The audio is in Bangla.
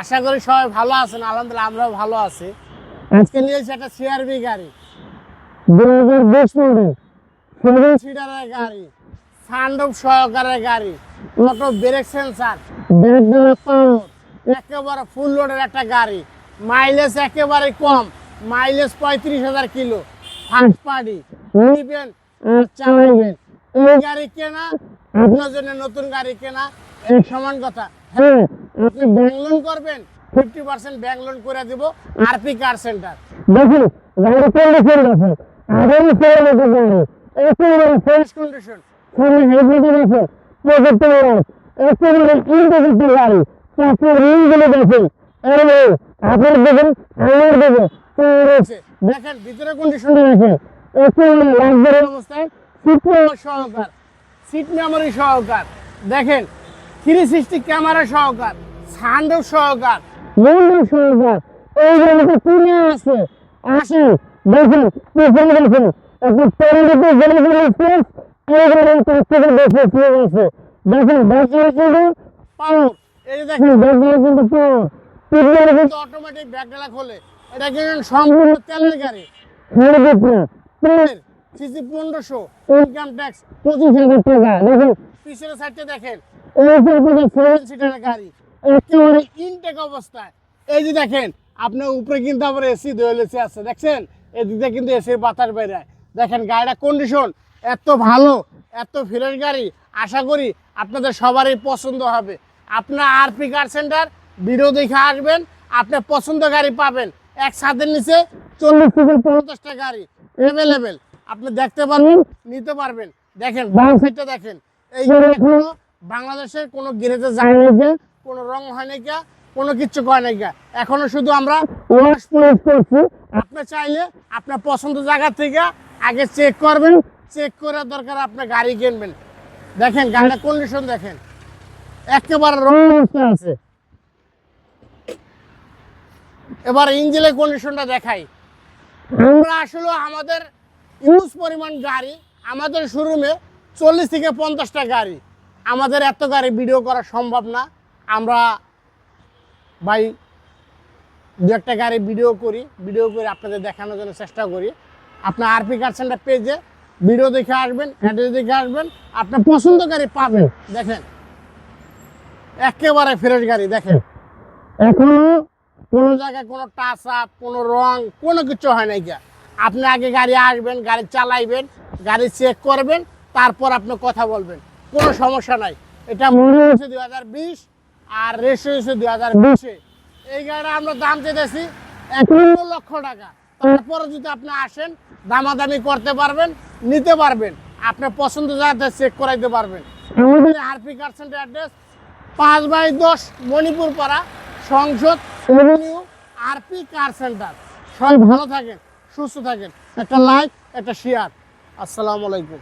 আশা করি সবাই ভালো আছেন। আলহামদুলিল্লাহ আমরাও ভালো আছি। আজকে নিয়েছি একটা সিআরভি গাড়ি, 2020 মডেল 7 সিটারের গাড়ি, সানরুফ সহকারে গাড়ি, অটো ব্রেক সেন্সার, একেবারে ফুল লোডের একটা গাড়ি। মাইলেজ একেবারে কম, মাইলেজ 35,000 কিলো। ফার্স্ট পার্টি নিবেন আর চালাইবেন। এই গাড়ি কেনা আপনার জন্য নতুন গাড়ি কেনা এক সমান কথা। হ্যাঁ, আপনি ব্যাংক লোন করবেন, 50% ব্যাংক লোন করে দিব আরপি কার সেন্টার। দেখুন গাড়ি কন্ডিশন আছে, আগামী ফেরানো গাড়ি একেবারে ফ্রেশ কন্ডিশন, সামনে হাইব্রিড আছে, প্রজেক্টর লাইট, একেবারে ইন্টারনেটের গাড়ি, পাশের রিংগুলো দেখুন, আরে আপনার দেখুন আমার দেখুন দেখেন ভিতরে কন্ডিশনটা দেখেন, একেবারে লাক্সারি অবস্থায়, সিট মেমোরি সহকার, সিট মেমোরি সহকার, দেখেন 360 ক্যামেরা সহকার, সানরুফ সহকার, মূল্য সহকার। এই গাড়িতে কিনে আছে আসেন দেখুন পেছনে দেখুন একটু পরিণতি জনগণের স্পেস, এই গাড়ির কাছ থেকে দেখে ফিরে গেছে। দেখুন ব্যাটারি কিন্তু পাওয়ার, এই যে দেখেন ব্যাটারি কিন্তু পাওয়ার, কিন্তু অটোমেটিক ব্যাকডালা খোলে। এটা কিন্তু সম্পূর্ণ তেলের গাড়ি। সিসি 1500, ইনকাম ট্যাক্স 25,000 টাকা। দেখুন পিছনের সাইডে দেখেন এই যে আপনাদের 7 সিটারের গাড়ি, একেবারে ইনটেক অবস্থায়। এই যে দেখেন আপনার উপরে কিন্তু আবার এসি দোয়েল এসি আছে, দেখছেন এদিকে কিন্তু এসির বাতাস বেরায়। দেখেন গাড়িটা কন্ডিশন এত ভালো, এত ফ্রেশ গাড়ি, আশা করি আপনাদের সবারই পছন্দ হবে। আপনার আরপি কার সেন্টার ভিডিও দেখে আসবেন, আপনার পছন্দ গাড়ি পাবেন। এক ছাদের নিচে 40 থেকে 50টা গাড়ি অ্যাভেলেবেল, আপনি দেখতে পারবেন, নিতে পারবেন। দেখেন বাম সাইডটা দেখেন, এই গাড়ি এখনো বাংলাদেশের কোনো গ্যারেজে যায় না, কোনো রং হয় না, কোনো কিচ্ছু করে নাই। এখনো শুধু আমরা ওয়াশ পলিশ করছি। আপনি চাইলে আপনার পছন্দ জায়গা থেকে আগে চেক করবেন, চেক করার দরকার আপনার গাড়ি কিনবেন। দেখেন গাড়ির কন্ডিশন দেখেন, একেবারে রং অবস্থা আছে। এবার ইঞ্জিনের কন্ডিশনটা দেখাই। আমরা আসলে আমাদের ইউজ পরিমাণ গাড়ি, আমাদের শোরুমে 40 থেকে 50টা গাড়ি, আমাদের এত গাড়ি ভিডিও করা সম্ভব না। আমরা ভাই দু একটা গাড়ি ভিডিও করে আপনাদের দেখানোর জন্য চেষ্টা করি। আপনার আরপি কার সেন্টার পেজে ভিডিও দেখে আসবেন, অ্যাড্রেস দেখে আসবেন, আপনার পছন্দ গাড়ি পাবেন। দেখেন একেবারে ফ্রেশ গাড়ি। দেখেন এখনো কোনো জায়গায় কোনো টাচ আপ, কোনো রং, কোনো কিছু হয় নাই। আপনি আগে গাড়ি আসবেন, গাড়ি চালাইবেন, গাড়ি চেক করবেন, তারপর আপনি কথা বলবেন, কোনো সমস্যা নাই। এটা মনে হচ্ছে 2020 আর রেশো হচ্ছে 2020। এই গাড়িটা আমরা দাম চেয়েছি 1 লক্ষ টাকা। তারপরে যদি আপনি আসেন দামাদামি করতে পারবেন, নিতে পারবেন, আপনার পছন্দ জায়গাতে চেক করাইতে পারবেন। আমাদের আরপি কার সেন্টার অ্যাড্রেস 5/10 মণিপুর পাড়া, সংসদ এভিনিউ, আরপি কার সেন্টার। সবাই ভালো থাকেন, সুস্থ থাকেন। একটা লাইক, একটা শেয়ার। আসসালামু আলাইকুম।